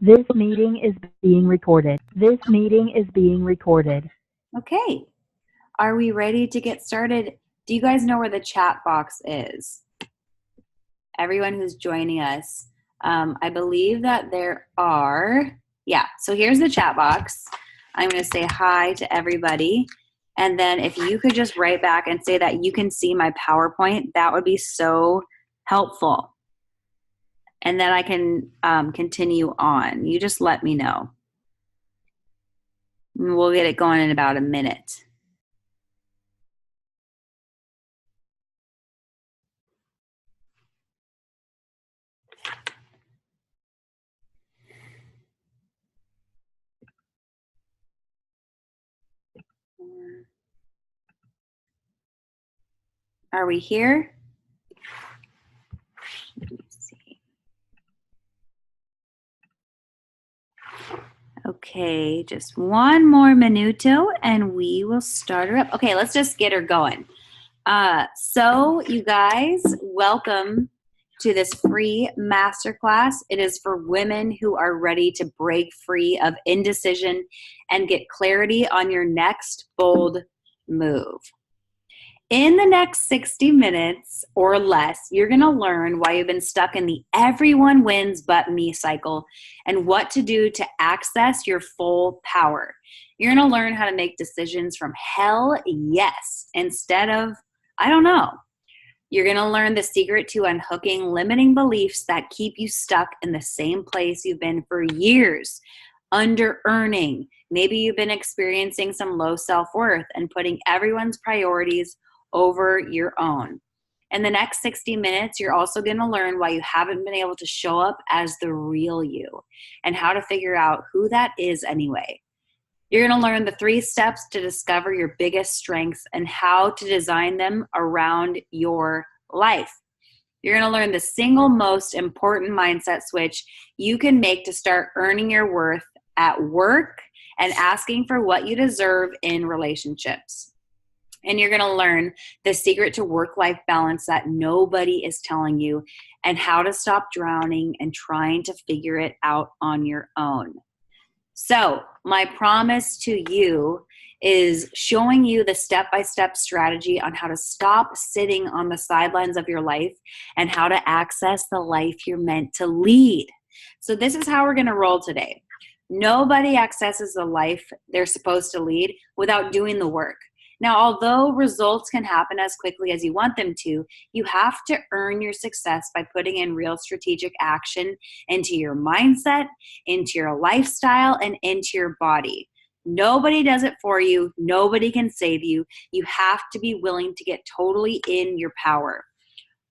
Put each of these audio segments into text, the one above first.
This meeting is being recorded. This meeting is being recorded. Okay, are we ready to get started? Do you guys know where the chat box is? Everyone who's joining us, I believe that there are, so here's the chat box. I'm going to say hi to everybody. And then if you could just write back and say that you can see my PowerPoint, that would be so helpful. And then I can continue on. You just let me know. And we'll get it going in about a minute. Are we here? Let me see. Okay, just one more minuto and we will start her up. Okay, let's just get her going. So you guys, welcome to this free masterclass. It is for women who are ready to break free of indecision and get clarity on your next bold move. In the next 60 minutes or less, you're going to learn why you've been stuck in the everyone wins but me cycle and what to do to access your full power. You're going to learn how to make decisions from hell yes instead of I don't know. You're going to learn the secret to unhooking limiting beliefs that keep you stuck in the same place you've been for years. Under earning. Maybe you've been experiencing some low self-worth and putting everyone's priorities over your own. In the next 60 minutes, you're also going to learn why you haven't been able to show up as the real you and how to figure out who that is anyway. You're going to learn the 3 steps to discover your biggest strengths and how to design them around your life. You're going to learn the single most important mindset switch you can make to start earning your worth at work and asking for what you deserve in relationships. And you're going to learn the secret to work-life balance that nobody is telling you and how to stop drowning and trying to figure it out on your own. So my promise to you is showing you the step-by-step strategy on how to stop sitting on the sidelines of your life and how to access the life you're meant to lead. So this is how we're going to roll today. Nobody accesses the life they're supposed to lead without doing the work. Now, although results can happen as quickly as you want them to, you have to earn your success by putting in real strategic action into your mindset, into your lifestyle, and into your body. Nobody does it for you. Nobody can save you. You have to be willing to get totally in your power.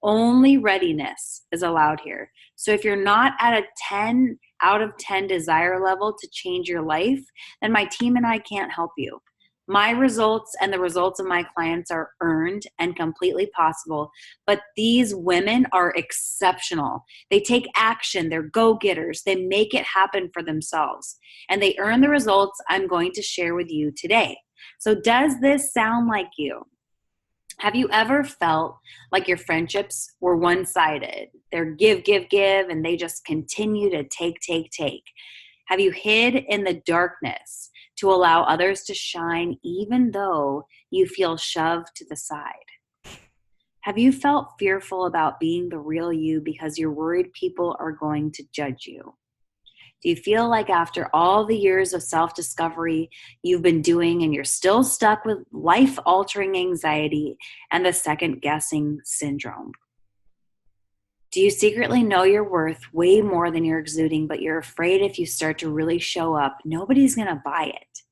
Only readiness is allowed here. So if you're not at a 10 out of 10 desire level to change your life, then my team and I can't help you. My results and the results of my clients are earned and completely possible, but these women are exceptional. They take action, they're go-getters, they make it happen for themselves, and they earn the results I'm going to share with you today. So does this sound like you? Have you ever felt like your friendships were one-sided? They're give, and they just continue to take. Have you hid in the darkness to allow others to shine even though you feel shoved to the side? Have you felt fearful about being the real you because you're worried people are going to judge you? Do you feel like after all the years of self-discovery you've been doing and you're still stuck with life-altering anxiety and the second-guessing syndrome? Do you secretly know your worth way more than you're exuding, but you're afraid if you start to really show up, nobody's going to buy it?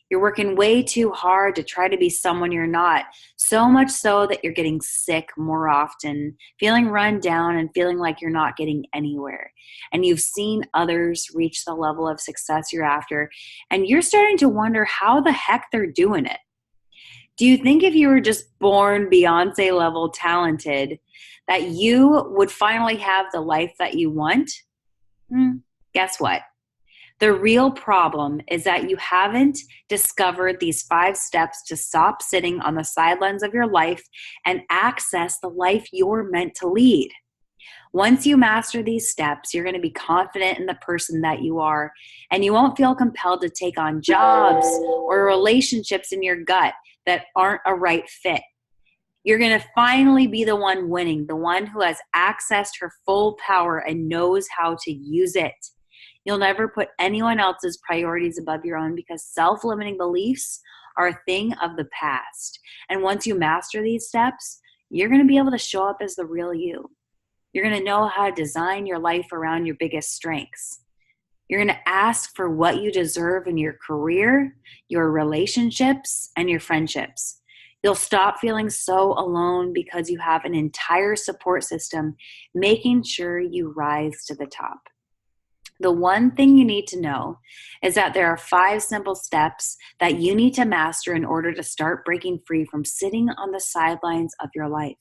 You're working way too hard to try to be someone you're not, so much so that you're getting sick more often, feeling run down and feeling like you're not getting anywhere. And you've seen others reach the level of success you're after, and you're starting to wonder how the heck they're doing it. Do you think if you were just born Beyonce level talented, that you would finally have the life that you want? Guess what? The real problem is that you haven't discovered these 5 steps to stop sitting on the sidelines of your life and access the life you're meant to lead. Once you master these steps, you're going to be confident in the person that you are, and you won't feel compelled to take on jobs or relationships in your gut that aren't a right fit. You're going to finally be the one winning, the one who has accessed her full power and knows how to use it. You'll never put anyone else's priorities above your own because self-limiting beliefs are a thing of the past. And once you master these steps, you're going to be able to show up as the real you. You're going to know how to design your life around your biggest strengths. You're going to ask for what you deserve in your career, your relationships, and your friendships. You'll stop feeling so alone because you have an entire support system making sure you rise to the top. The one thing you need to know is that there are 5 simple steps that you need to master in order to start breaking free from sitting on the sidelines of your life.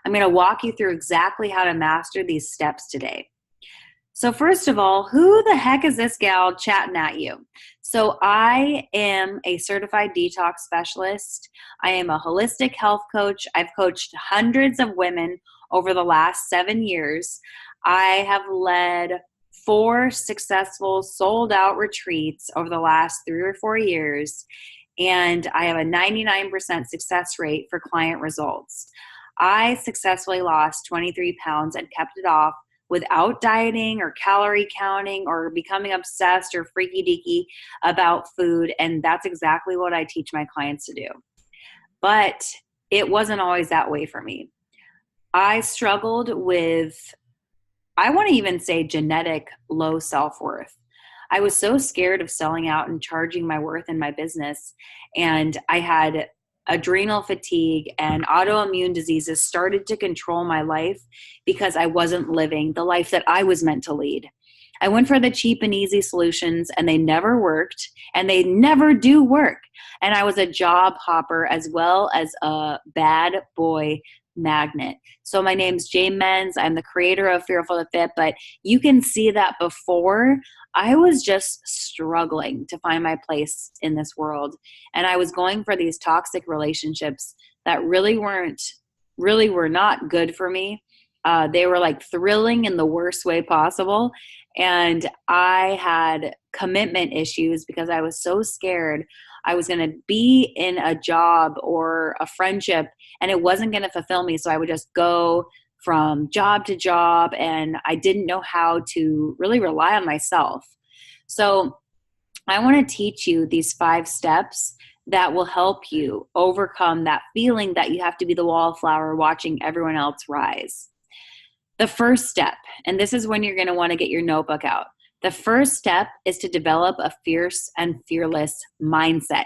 I'm going to walk you through exactly how to master these steps today. So first of all, who the heck is this gal chatting at you? So I am a certified detox specialist. I am a holistic health coach. I've coached hundreds of women over the last 7 years. I have led 4 successful sold-out retreats over the last 3 or 4 years, and I have a 99% success rate for client results. I successfully lost 23 pounds and kept it off without dieting or calorie counting or becoming obsessed or freaky deaky about food. And that's exactly what I teach my clients to do. But it wasn't always that way for me. I struggled with, I want to even say, genetic low self-worth. I was so scared of selling out and charging my worth in my business. And I had adrenal fatigue and autoimmune diseases started to control my life because I wasn't living the life that I was meant to lead. I went for the cheap and easy solutions and they never worked and they never do work. And I was a job hopper as well as a bad boy magnet. So my name's Jane Menz. I'm the creator of Fearful to Fit, but you can see that before I was just struggling to find my place in this world. And I was going for these toxic relationships that really were not good for me. They were like thrilling in the worst way possible. And I had commitment issues because I was so scared I was going to be in a job or a friendship and it wasn't going to fulfill me. So I would just go from job to job and I didn't know how to really rely on myself. So I want to teach you these 5 steps that will help you overcome that feeling that you have to be the wallflower watching everyone else rise. The first step, and this is when you're going to want to get your notebook out. The first step is to develop a fierce and fearless mindset.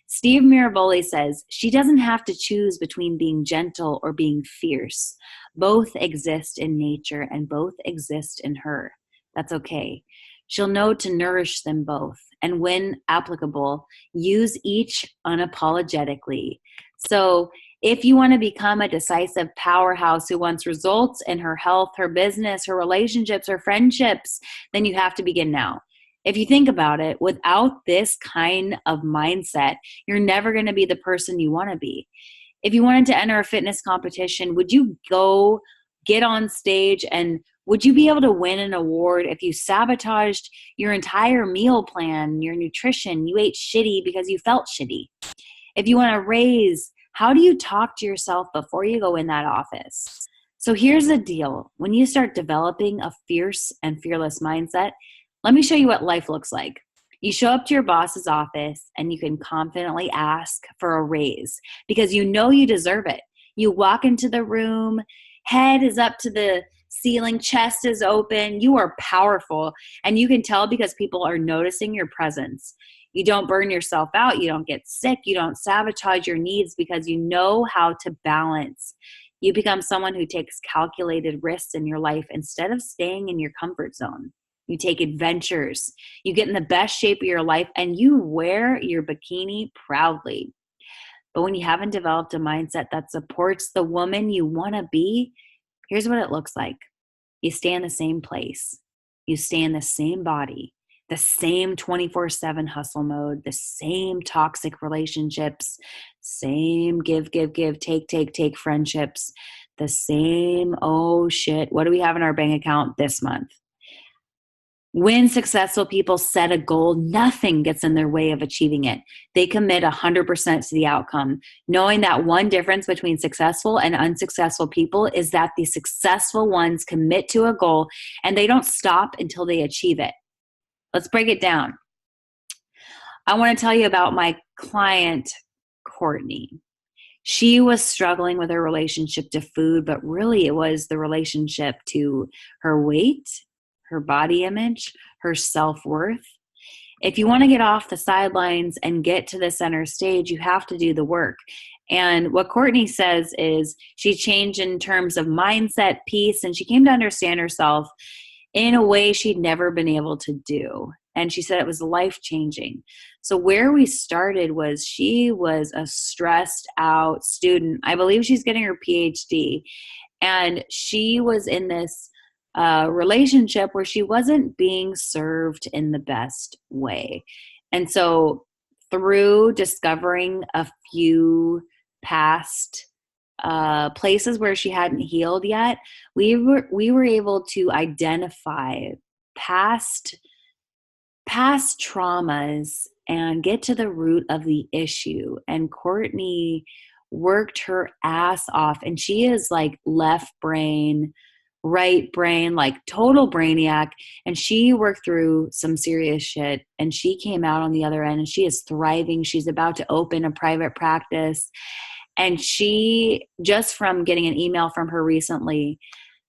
Steve Miraboli says, she doesn't have to choose between being gentle or being fierce. Both exist in nature and both exist in her. That's okay. She'll know to nourish them both. And when applicable, use each unapologetically. So if you want to become a decisive powerhouse who wants results in her health, her business, her relationships, her friendships, then you have to begin now. If you think about it, without this kind of mindset, you're never going to be the person you want to be. If you wanted to enter a fitness competition, would you go get on stage and would you be able to win an award if you sabotaged your entire meal plan, your nutrition, you ate shitty because you felt shitty? If you want to raise, how do you talk to yourself before you go in that office? So here's the deal. When you start developing a fierce and fearless mindset, let me show you what life looks like. You show up to your boss's office and you can confidently ask for a raise because you know you deserve it. You walk into the room, head is up to the ceiling, chest is open. You are powerful and you can tell because people are noticing your presence. You don't burn yourself out. You don't get sick. You don't sabotage your needs because you know how to balance. You become someone who takes calculated risks in your life instead of staying in your comfort zone. You take adventures. You get in the best shape of your life and you wear your bikini proudly. But when you haven't developed a mindset that supports the woman you want to be, here's what it looks like. You stay in the same place. You stay in the same body. The same 24/7 hustle mode, the same toxic relationships, same give, take friendships, the same, oh shit, what do we have in our bank account this month? When successful people set a goal, nothing gets in their way of achieving it. They commit 100% to the outcome, knowing that one difference between successful and unsuccessful people is that the successful ones commit to a goal and they don't stop until they achieve it. Let's break it down. I want to tell you about my client, Courtney. She was struggling with her relationship to food, but really it was the relationship to her weight, her body image, her self-worth. If you want to get off the sidelines and get to the center stage, you have to do the work. And what Courtney says is she changed in terms of mindset, peace, and she came to understand herself in a way she'd never been able to do. And she said it was life-changing. So where we started was she was a stressed out student. I believe she's getting her PhD. And she was in this relationship where she wasn't being served in the best way. And so through discovering a few past places where she hadn't healed yet, we were able to identify past traumas and get to the root of the issue. And Courtney worked her ass off, and she is like left brain, right brain, like total brainiac. And she worked through some serious shit, and she came out on the other end, and she is thriving. She's about to open a private practice. And she, just from getting an email from her recently,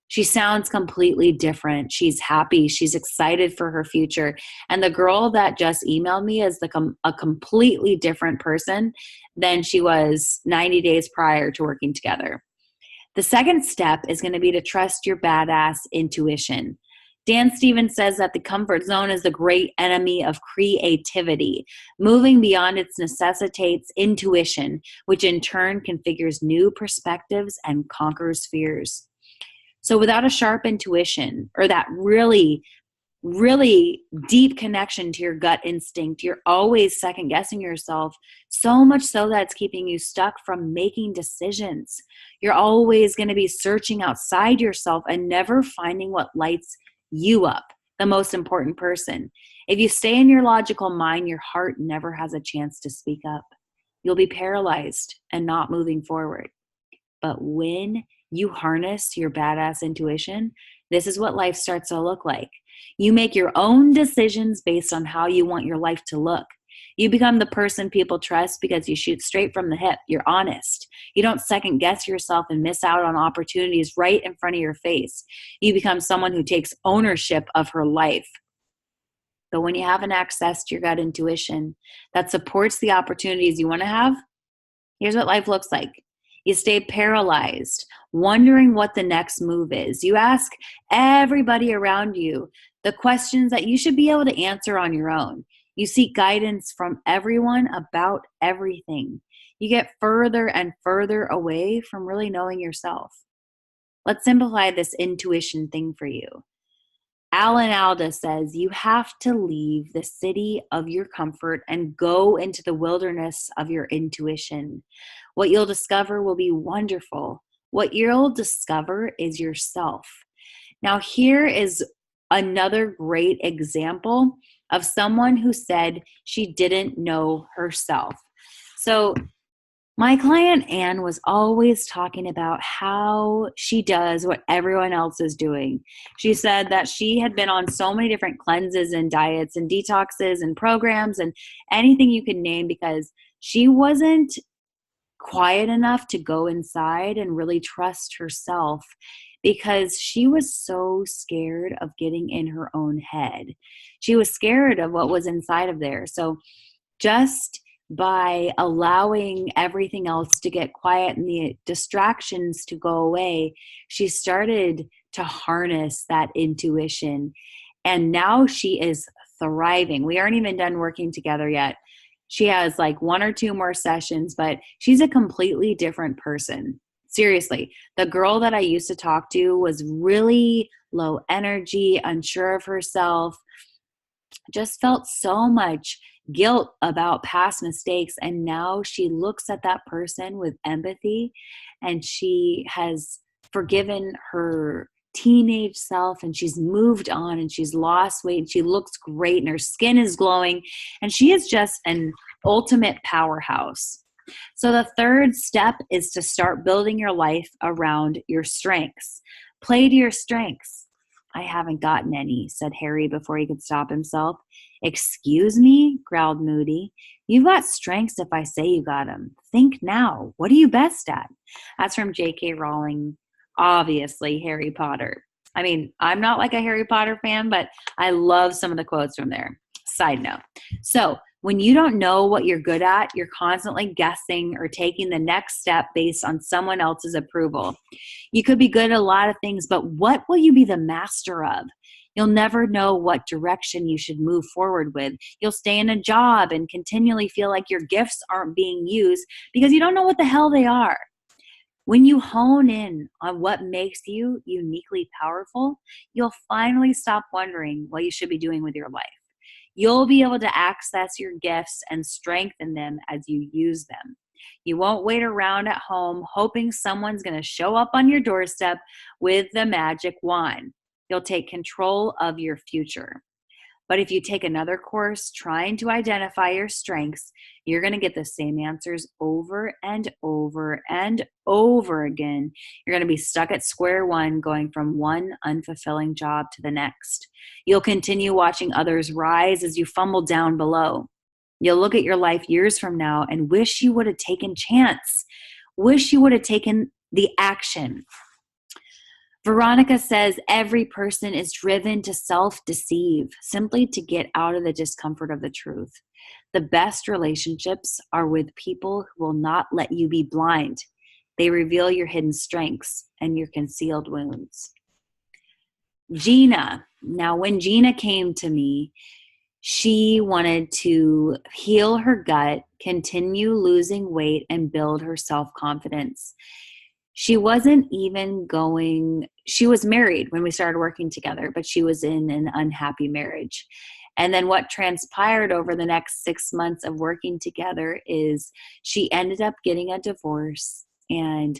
she sounds completely different. She's happy. She's excited for her future. And the girl that just emailed me is a completely different person than she was 90 days prior to working together. The second step is going to be to trust your badass intuition. Dan Stevens says that the comfort zone is the great enemy of creativity. Moving beyond it necessitates intuition, which in turn configures new perspectives and conquers fears. So without a sharp intuition, or that really, really deep connection to your gut instinct, you're always second guessing yourself, so much so that it's keeping you stuck from making decisions. You're always going to be searching outside yourself and never finding what lights you up, the most important person. If you stay in your logical mind, your heart never has a chance to speak up. You'll be paralyzed and not moving forward. But when you harness your badass intuition, this is what life starts to look like. You make your own decisions based on how you want your life to look. You become the person people trust because you shoot straight from the hip. You're honest. You don't second guess yourself and miss out on opportunities right in front of your face. You become someone who takes ownership of her life. But when you haven't accessed your gut intuition that supports the opportunities you want to have, here's what life looks like. You stay paralyzed, wondering what the next move is. You ask everybody around you the questions that you should be able to answer on your own. You seek guidance from everyone about everything. You get further and further away from really knowing yourself. Let's simplify this intuition thing for you. Alan Alda says you have to leave the city of your comfort and go into the wilderness of your intuition. What you'll discover will be wonderful. What you'll discover is yourself. Now, here is another great example of someone who said she didn't know herself. So my client Anne was always talking about how she does what everyone else is doing. She said that she had been on so many different cleanses and diets and detoxes and programs and anything you could name because she wasn't quiet enough to go inside and really trust herself because she was so scared of getting in her own head. She was scared of what was inside of there. So just by allowing everything else to get quiet and the distractions to go away, she started to harness that intuition. And now she is thriving. We aren't even done working together yet. She has like 1 or 2 more sessions, but she's a completely different person. Seriously, the girl that I used to talk to was really low energy, unsure of herself, just felt so much guilt about past mistakes. And now she looks at that person with empathy and she has forgiven her teenage self, and she's moved on, and she's lost weight, and she looks great, and her skin is glowing, and she is just an ultimate powerhouse. So the third step is to start building your life around your strengths. Play to your strengths. I haven't gotten any, said Harry before he could stop himself. Excuse me, growled Moody. You've got strengths if I say you got them. Think now. What are you best at? That's from J.K. Rowling, obviously Harry Potter. I mean, I'm not like a Harry Potter fan, but I love some of the quotes from there. Side note. So when you don't know what you're good at, you're constantly guessing or taking the next step based on someone else's approval. You could be good at a lot of things, but what will you be the master of? You'll never know what direction you should move forward with. You'll stay in a job and continually feel like your gifts aren't being used because you don't know what the hell they are. When you hone in on what makes you uniquely powerful, you'll finally stop wondering what you should be doing with your life. You'll be able to access your gifts and strengthen them as you use them. You won't wait around at home hoping someone's going to show up on your doorstep with the magic wand. You'll take control of your future. But if you take another course trying to identify your strengths, you're going to get the same answers over and over and over again. You're going to be stuck at square one, going from one unfulfilling job to the next. You'll continue watching others rise as you fumble down below. You'll look at your life years from now and wish you would have taken chance. Wish you would have taken the action. Veronica says every person is driven to self-deceive, simply to get out of the discomfort of the truth. The best relationships are with people who will not let you be blind. They reveal your hidden strengths and your concealed wounds. Gina. Now, when Gina came to me, she wanted to heal her gut, continue losing weight, and build her self-confidence. She wasn't even she was married when we started working together, but she was in an unhappy marriage. And then what transpired over the next 6 months of working together is she ended up getting a divorce, and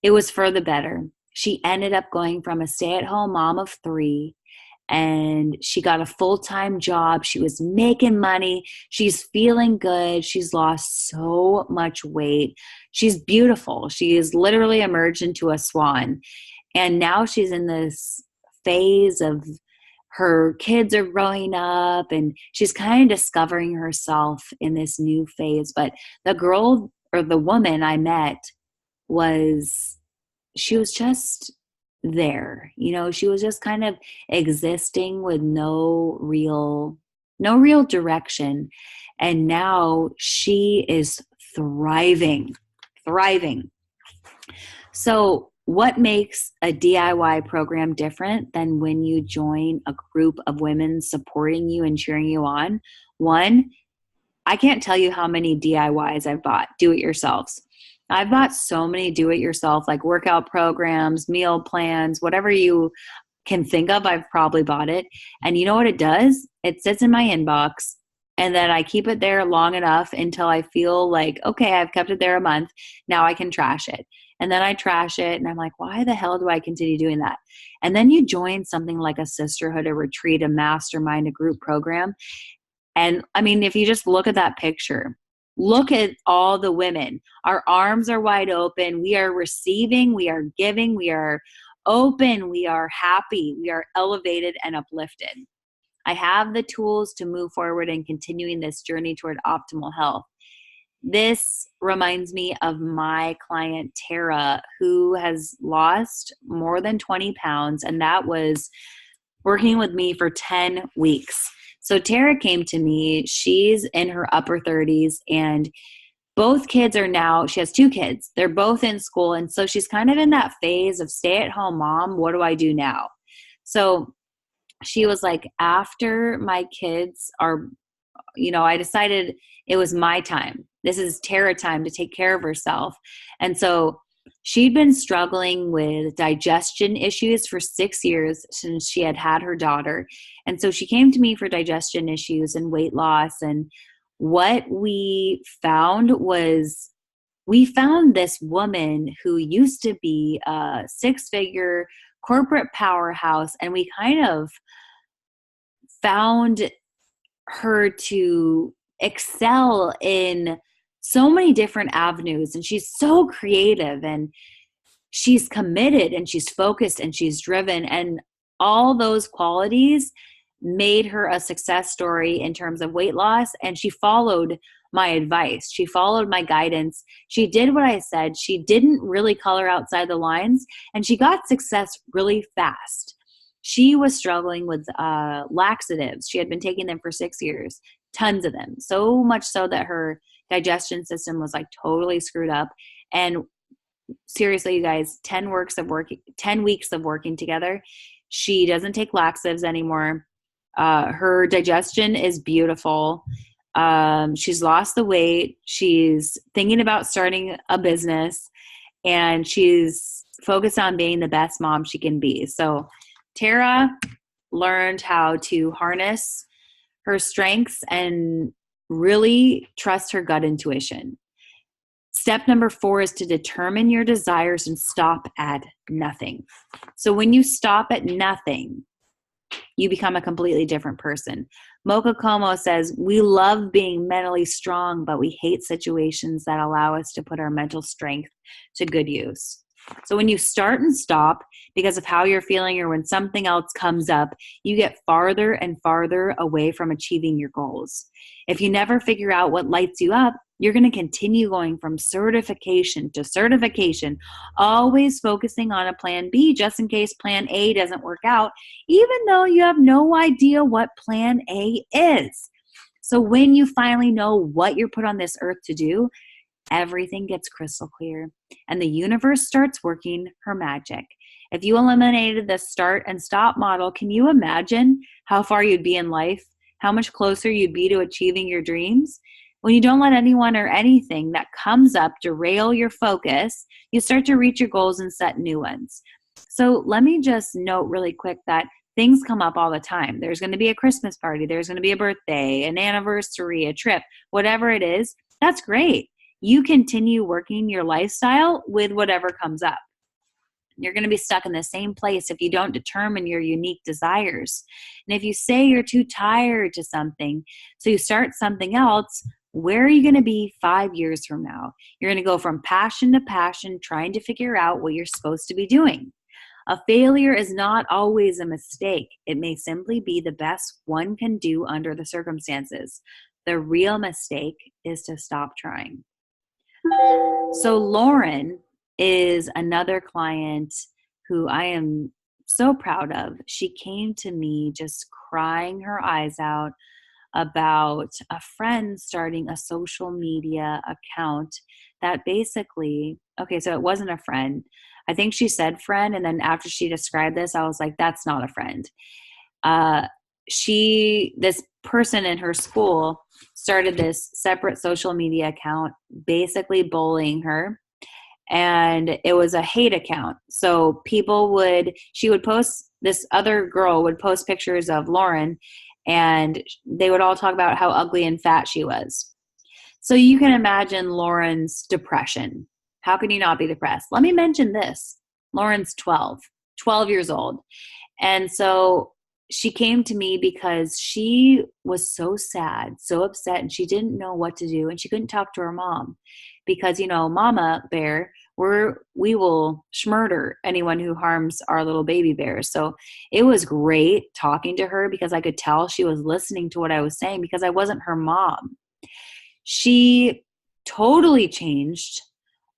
it was for the better. She ended up going from a stay-at-home mom of 3, and she got a full-time job. She was making money. She's feeling good. She's lost so much weight. She's beautiful. She is literally emerged into a swan. And now she's in this phase of her kids are growing up, and she's kind of discovering herself in this new phase. But the girl, or the woman I met, she was just there. She was just kind of existing with no real direction. And now she is thriving. So what makes a DIY program different than when you join a group of women supporting you and cheering you on? One, I can't tell you how many DIYs I've bought, do-it-yourselves. I've bought so many do-it-yourself, like workout programs, meal plans, whatever you can think of, I've probably bought it. And you know what it does? It sits in my inbox, and then I keep it there long enough until I feel like, okay, I've kept it there a month. Now I can trash it. And then I trash it, and I'm like, why the hell do I continue doing that? And then you join something like a sisterhood, a retreat, a mastermind, a group program. And I mean, if you just look at that picture, look at all the women. Our arms are wide open. We are receiving. We are giving. We are open. We are happy. We are elevated and uplifted. I have the tools to move forward and continuing this journey toward optimal health. This reminds me of my client, Tara, who has lost more than 20 pounds, and that was working with me for 10 weeks. So Tara came to me. She's in her upper 30s, and both kids are now, she has 2 kids. They're both in school, and so she's kind of in that phase of stay-at-home mom. What do I do now? So she was like, after my kids are, I decided it was my time. This is Tara time to take care of herself. And so she'd been struggling with digestion issues for 6 years since she had her daughter. And so she came to me for digestion issues and weight loss. And what we found was we found this woman who used to be a six-figure corporate powerhouse, and we kind of found her to excel in so many different avenues. And she's so creative, and she's committed, and she's focused, and she's driven. And all those qualities made her a success story in terms of weight loss. And she followed my advice. She followed my guidance. She did what I said. She didn't really color outside the lines, and she got success really fast. She was struggling with laxatives. She had been taking them for 6 years, tons of them, so much so that her digestion system was like totally screwed up. And seriously, you guys, 10 weeks of working together, she doesn't take laxatives anymore. Her digestion is beautiful. She's lost the weight. She's thinking about starting a business, and she's focused on being the best mom she can be. So Tara learned how to harness her strengths and really trust her gut intuition. Step number 4 is to determine your desires and stop at nothing. So when you stop at nothing, you become a completely different person. Mocha Como says, we love being mentally strong, but we hate situations that allow us to put our mental strength to good use. So when you start and stop because of how you're feeling, or when something else comes up, you get farther and farther away from achieving your goals. If you never figure out what lights you up, you're going to continue going from certification to certification, always focusing on a plan B just in case plan A doesn't work out, even though you have no idea what plan A is. So when you finally know what you're put on this earth to do, everything gets crystal clear, and the universe starts working her magic. If you eliminated the start and stop model, can you imagine how far you'd be in life? How much closer you'd be to achieving your dreams? When you don't let anyone or anything that comes up derail your focus, you start to reach your goals and set new ones. So let me just note really quick that things come up all the time. There's going to be a Christmas party. There's going to be a birthday, an anniversary, a trip, whatever it is. That's great. You continue working your lifestyle with whatever comes up. You're going to be stuck in the same place if you don't determine your unique desires. And if you say you're too tired to something, so you start something else, where are you going to be 5 years from now? You're going to go from passion to passion, trying to figure out what you're supposed to be doing. A failure is not always a mistake. It may simply be the best one can do under the circumstances. The real mistake is to stop trying. So Lauren is another client who I am so proud of. She came to me just crying her eyes out about a friend starting a social media account that basically, okay, so it wasn't a friend. I think she said friend, and then after she described this, I was like, that's not a friend. This person in her school started this separate social media account, basically bullying her. And it was a hate account. So this other girl would post pictures of Lauren, and they would all talk about how ugly and fat she was. So you can imagine Lauren's depression. How can you not be depressed? Let me mention this. Lauren's 12 years old. And so she came to me because she was so sad, so upset, and she didn't know what to do. And she couldn't talk to her mom because, Mama Bear, we will schmurder anyone who harms our little baby bears. So it was great talking to her because I could tell she was listening to what I was saying because I wasn't her mom. She totally changed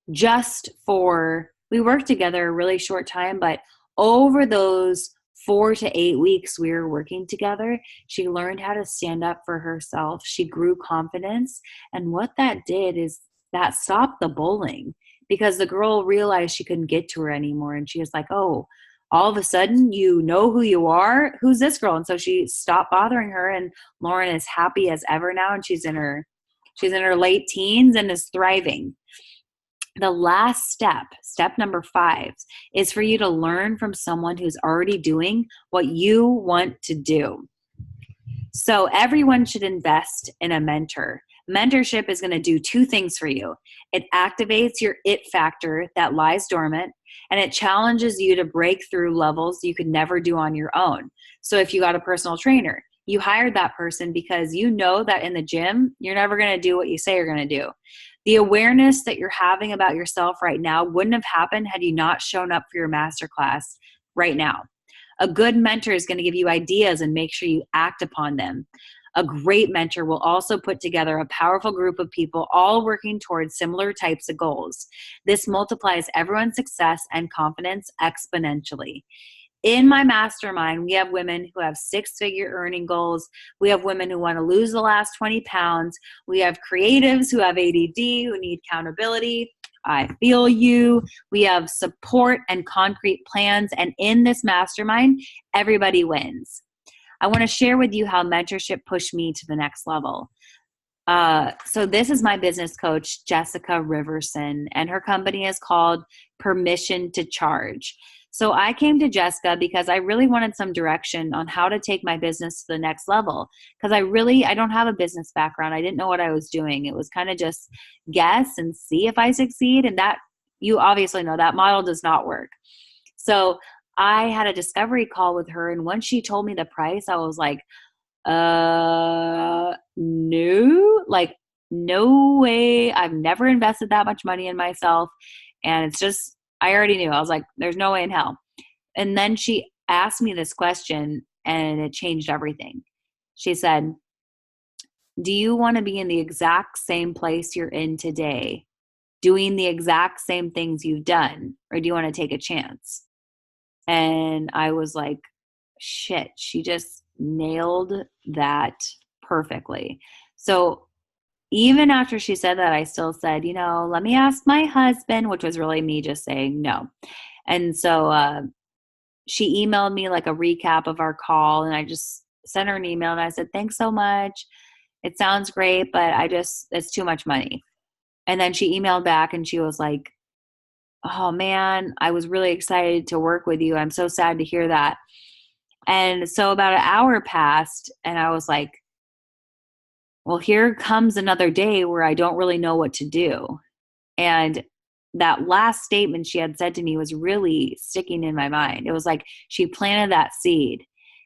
we worked together a really short time, but over those 4 to 8 weeks we were working together, she learned how to stand up for herself. She grew confidence. And what that did is that stopped the bullying because the girl realized she couldn't get to her anymore. And she was like, oh, all of a sudden, you know who you are? Who's this girl? And so she stopped bothering her, and Lauren is happy as ever now. And she's in her late teens and is thriving. The last step number 5, is for you to learn from someone who's already doing what you want to do. So everyone should invest in a mentor. Mentorship is going to do two things for you. It activates your it factor that lies dormant, and it challenges you to break through levels you could never do on your own. So if you got a personal trainer, you hired that person because you know that in the gym, you're never going to do what you say you're going to do. The awareness that you're having about yourself right now wouldn't have happened had you not shown up for your masterclass right now. A good mentor is going to give you ideas and make sure you act upon them. A great mentor will also put together a powerful group of people all working towards similar types of goals. This multiplies everyone's success and confidence exponentially. In my mastermind, we have women who have six-figure earning goals. We have women who want to lose the last 20 pounds. We have creatives who have ADD, who need accountability. I feel you. We have support and concrete plans. And in this mastermind, everybody wins. I want to share with you how mentorship pushed me to the next level. So this is my business coach, Jessica Riverson, and her company is called Permission to Charge. So I came to Jessica because I really wanted some direction on how to take my business to the next level. Because I don't have a business background. I didn't know what I was doing. It was kind of just guess and see if I succeed. And that, you obviously know, that model does not work. So I had a discovery call with her. And once she told me the price, I was like, no, like no way. I've never invested that much money in myself. And it's just, I already knew. I was like, there's no way in hell. And then she asked me this question and it changed everything. She said, do you want to be in the exact same place you're in today, doing the exact same things you've done, or do you want to take a chance? And I was like, shit, she just nailed that perfectly. So even after she said that, I still said, let me ask my husband, which was really me just saying no. And so she emailed me like a recap of our call, and I just sent her an email and I said, thanks so much. It sounds great, but it's too much money. And then she emailed back and she was like, oh man, I was really excited to work with you. I'm so sad to hear that. And so about an hour passed and I was like, well, here comes another day where I don't really know what to do. And that last statement she had said to me was really sticking in my mind. It was like she planted that seed.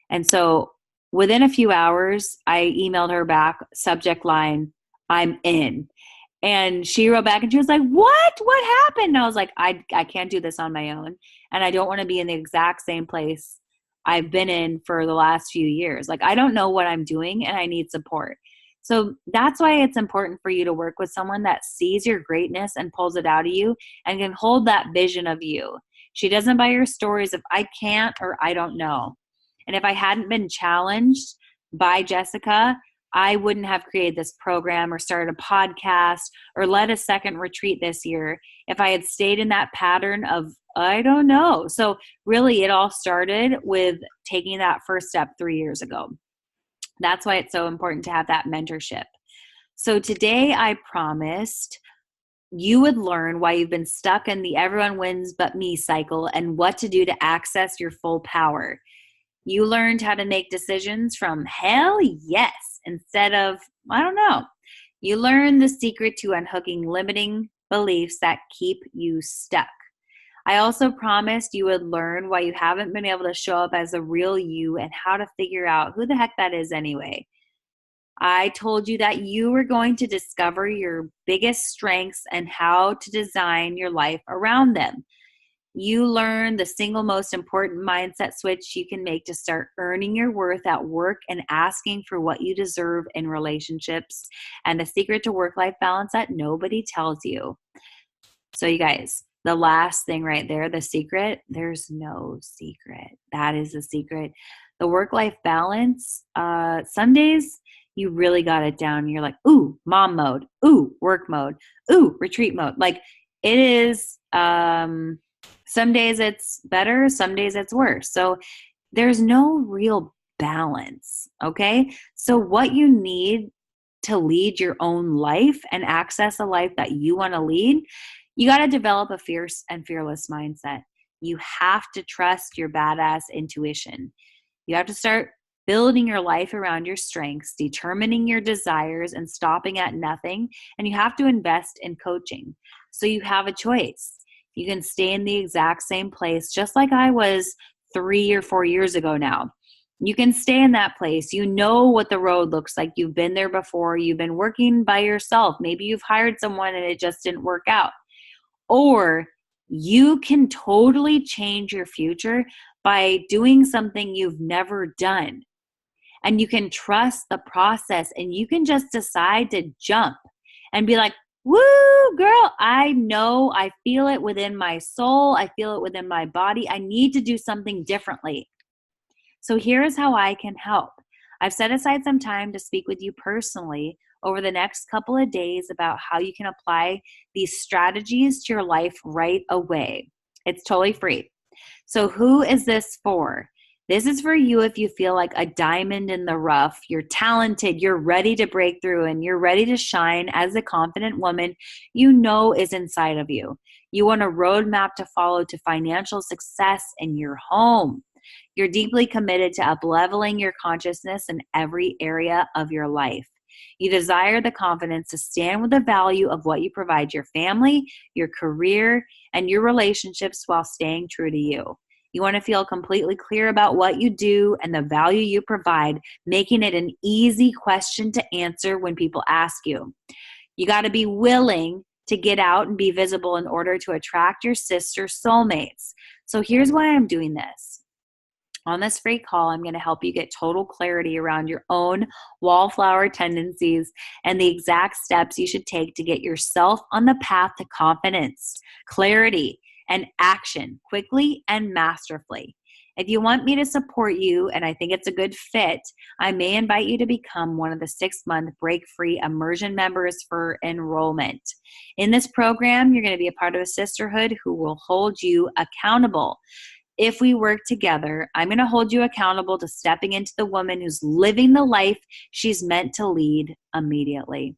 And so within a few hours, I emailed her back, subject line, I'm in. And she wrote back and she was like, what happened? And I was like, I can't do this on my own. And I don't want to be in the exact same place I've been in for the last few years. Like, I don't know what I'm doing and I need support. So that's why it's important for you to work with someone that sees your greatness and pulls it out of you and can hold that vision of you. She doesn't buy your stories of I can't or I don't know. And if I hadn't been challenged by Jessica, I wouldn't have created this program or started a podcast or led a second retreat this year if I had stayed in that pattern of I don't know. So really it all started with taking that first step 3 years ago. That's why it's so important to have that mentorship. So today I promised you would learn why you've been stuck in the everyone wins but me cycle and what to do to access your full power. You learned how to make decisions from hell yes instead of I don't know. You learned the secret to unhooking limiting beliefs that keep you stuck. I also promised you would learn why you haven't been able to show up as the real you and how to figure out who the heck that is anyway. I told you that you were going to discover your biggest strengths and how to design your life around them. You learned the single most important mindset switch you can make to start earning your worth at work and asking for what you deserve in relationships, and the secret to work-life balance that nobody tells you. So you guys, the last thing right there, the secret, there's no secret. That is the secret. The work-life balance, some days you really got it down. You're like, ooh, mom mode, ooh, work mode, ooh, retreat mode. Like it is, some days it's better, some days it's worse. So there's no real balance, okay? So what you need to lead your own life and access a life that you want to lead, you got to develop a fierce and fearless mindset. You have to trust your badass intuition. You have to start building your life around your strengths, determining your desires, and stopping at nothing. And you have to invest in coaching. So you have a choice. You can stay in the exact same place, just like I was 3 or 4 years ago now. You can stay in that place. You know what the road looks like. You've been there before. You've been working by yourself. Maybe you've hired someone and it just didn't work out. Or you can totally change your future by doing something you've never done. And you can trust the process, and you can just decide to jump and be like, woo, girl, I know, I feel it within my soul. I feel it within my body. I need to do something differently. So here's how I can help. I've set aside some time to speak with you personally over the next couple of days about how you can apply these strategies to your life right away. It's totally free. So who is this for? This is for you if you feel like a diamond in the rough. You're talented, you're ready to break through, and you're ready to shine as a confident woman you know is inside of you. You want a roadmap to follow to financial success in your home. You're deeply committed to up-leveling your consciousness in every area of your life. You desire the confidence to stand with the value of what you provide your family, your career, and your relationships while staying true to you. You want to feel completely clear about what you do and the value you provide, making it an easy question to answer when people ask you. You got to be willing to get out and be visible in order to attract your sister soulmates. So here's why I'm doing this. On this free call, I'm going to help you get total clarity around your own wallflower tendencies and the exact steps you should take to get yourself on the path to confidence, clarity, and action quickly and masterfully. If you want me to support you, and I think it's a good fit, I may invite you to become one of the 6-month break-free immersion members for enrollment. In this program, you're going to be a part of a sisterhood who will hold you accountable. If we work together, I'm going to hold you accountable to stepping into the woman who's living the life she's meant to lead immediately.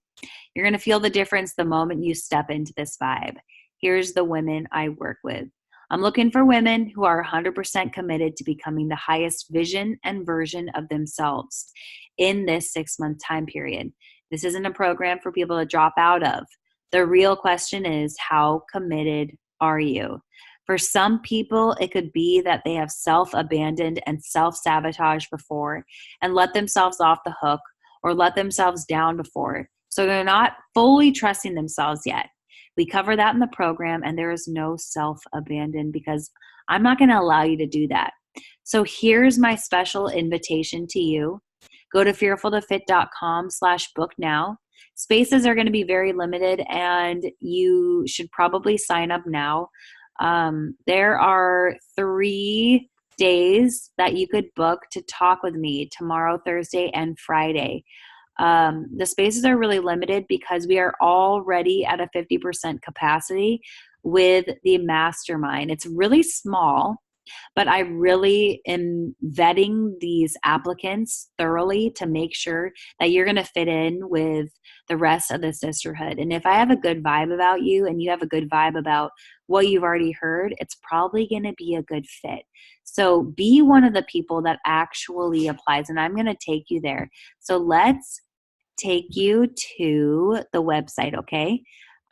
You're going to feel the difference the moment you step into this vibe. Here's the women I work with. I'm looking for women who are 100% committed to becoming the highest vision and version of themselves in this 6-month time period. This isn't a program for people to drop out of. The real question is, how committed are you? For some people, it could be that they have self-abandoned and self-sabotaged before and let themselves off the hook or let themselves down before. So they're not fully trusting themselves yet. We cover that in the program, and there is no self-abandon because I'm not going to allow you to do that. So here's my special invitation to you. Go to fearfultofit.com/book now. Spaces are going to be very limited, and you should probably sign up now. There are 3 days that you could book to talk with me: tomorrow, Thursday, and Friday. The spaces are really limited because we are already at a 50% capacity with the Mastermind. It's really small, but I really am vetting these applicants thoroughly to make sure that you're going to fit in with the rest of the sisterhood. And if I have a good vibe about you and you have a good vibe about what you've already heard, it's probably going to be a good fit. So be one of the people that actually applies, and I'm going to take you there. So let's take you to the website, okay?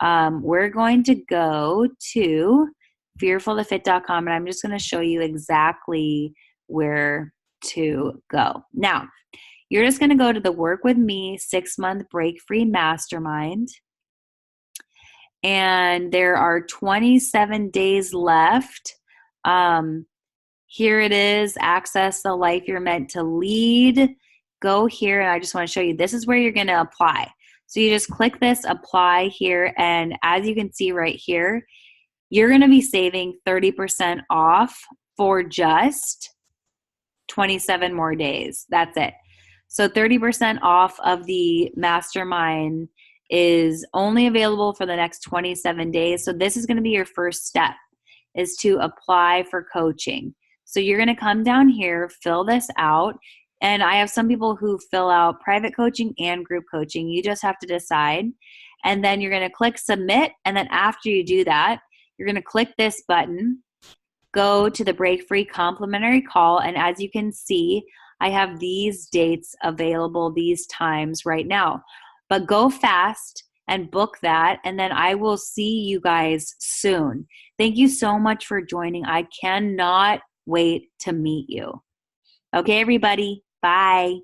We're going to go to fearfultofit.com, and I'm just going to show you exactly where to go. Now, you're just going to go to the Work With Me 6-month break-free mastermind, and there are 27 days left. Here it is, access the life you're meant to lead. Go here, and I just want to show you, this is where you're going to apply. So you just click this, apply here, and as you can see right here, you're going to be saving 30% off for just 27 more days. That's it. So 30% off of the mastermind is only available for the next 27 days. So this is going to be your first step, is to apply for coaching. So you're going to come down here, fill this out. And I have some people who fill out private coaching and group coaching. You just have to decide. And then you're going to click submit. And then after you do that, you're going to click this button, go to the break free complimentary call. And as you can see, I have these dates available these times right now. But go fast and book that, and then I will see you guys soon. Thank you so much for joining. I cannot wait to meet you. Okay, everybody. Bye.